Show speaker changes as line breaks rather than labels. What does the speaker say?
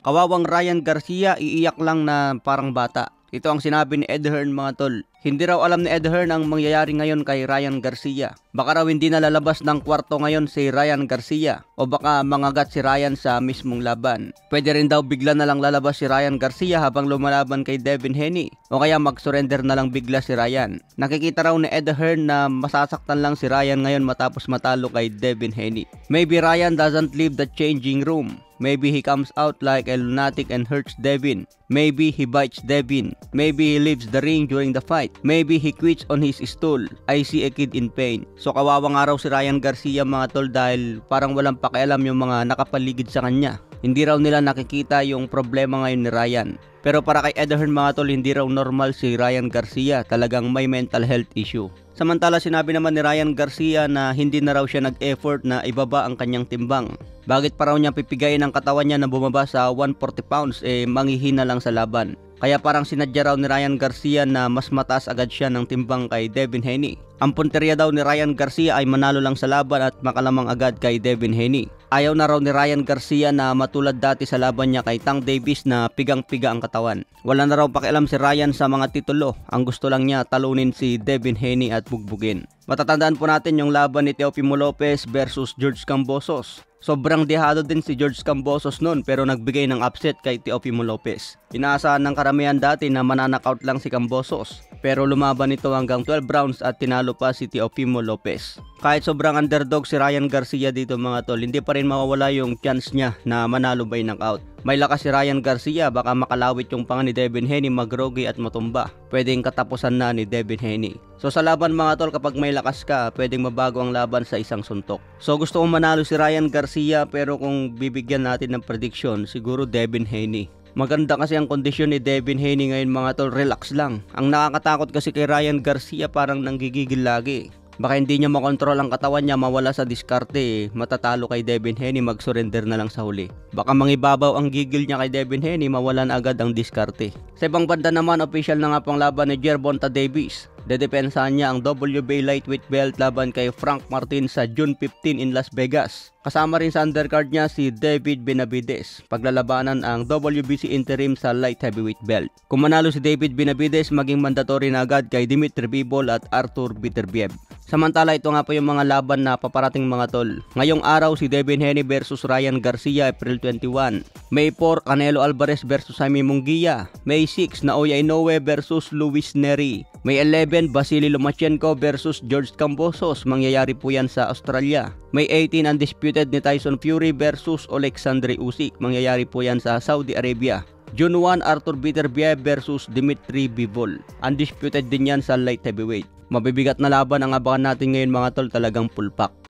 Kawawang Ryan Garcia, iiyak lang na parang bata. Ito ang sinabi ni Ed Hearn mga tol. Hindi raw alam ni Ed Hearn ang mangyayari ngayon kay Ryan Garcia. Baka raw hindi na lalabas ng kwarto ngayon si Ryan Garcia o baka mangagat si Ryan sa mismong laban. Pwede rin daw bigla na lang lalabas si Ryan Garcia habang lumalaban kay Devin Haney o kaya mag-surrender na lang bigla si Ryan. Nakikita raw ni Ed Hearn na masasaktan lang si Ryan ngayon matapos matalo kay Devin Haney. Maybe Ryan doesn't leave the changing room. Maybe he comes out like a lunatic and hurts Devin. Maybe he bites Devin. Maybe he leaves the ring during the fight. Maybe he quits on his stool. I see a kid in pain. So kawawang araw si Ryan Garcia mga tol dahil parang walang pakialam yung mga nakapaligid sa kanya. Hindi raw nila nakikita yung problema ngayon ni Ryan. Pero para kay Ed Hearn mga tol, hindi raw normal si Ryan Garcia. Talagang may mental health issue. Samantala sinabi naman ni Ryan Garcia na hindi na raw siya nag-effort na ibaba ang kanyang timbang. Bakit pa raw niya pipigayin ang katawan niya na bumaba sa 140 pounds manghihina lang sa laban. Kaya parang sinadya raw ni Ryan Garcia na mas mataas agad siya ng timbang kay Devin Haney. Ang punteriya daw ni Ryan Garcia ay manalo lang sa laban at makalamang agad kay Devin Haney. Ayaw na raw ni Ryan Garcia na matulad dati sa laban niya kay Tank Davis na pigang-piga ang katawan. Wala na raw pakialam si Ryan sa mga titulo. Ang gusto lang niya talunin si Devin Haney at bugbugin. Matatandaan po natin yung laban ni Teofimo Lopez versus George Kambosos. Sobrang dehado din si George Kambosos noon pero nagbigay ng upset kay Teofimo Lopez. Inaasahan ng karamihan dati na mananakaut lang si Kambosos. Pero lumaban ito hanggang 12 rounds at tinalo pa si Teofimo Lopez. Kahit sobrang underdog si Ryan Garcia dito mga tol, hindi pa rin mawawala yung chance niya na manalo by knockout. May lakas si Ryan Garcia, baka makalawit yung panga ni Devin Haney, magrogi at matumba. Pwedeng katapusan na ni Devin Haney. So sa laban mga tol, kapag may lakas ka, pwedeng mabago ang laban sa isang suntok. So gusto kong manalo si Ryan Garcia pero kung bibigyan natin ng prediction, siguro Devin Haney. Maganda kasi ang kondisyon ni Devin Haney ngayon mga tol, relax lang. Ang nakakatakot kasi kay Ryan Garcia parang nanggigigil lagi. Baka hindi niya makontrol ang katawan niya, mawala sa diskarte, matatalo kay Devin Haney, mag-surrender na lang sa huli. Baka mangibabaw ang gigil niya kay Devin Haney, mawalan agad ang diskarte. Sa ibang banda naman, official na nga pang laban ni Gervonta Davis. Dedepensahan niya ang WBA lightweight belt laban kay Frank Martin sa June 15 in Las Vegas. Kasama rin sa undercard niya si David Benavides. Paglalabanan ang WBC interim sa light heavyweight belt. Kung manalo si David Benavides, maging mandatory na agad kay Dimitri Bivol at Artur Beterbiev. Samantala ito nga po yung mga laban na paparating mga tol. Ngayong araw si Devin Haney versus Ryan Garcia, April 21. May 4 Canelo Alvarez versus Jaime Munguia. May 6 Naoya Inoue versus Luis Nery. May 11 Vasily Lomachenko versus George Kambosos. Mangyayari po yan sa Australia. May 18 undisputed ni Tyson Fury versus Alexandre Usyk. Mangyayari po yan sa Saudi Arabia. June 1 Artur Beterbiev versus Dimitri Bivol. Undisputed din yan sa light heavyweight. Mabibigat na laban ang abangan natin ngayon mga tol, talagang pulpak.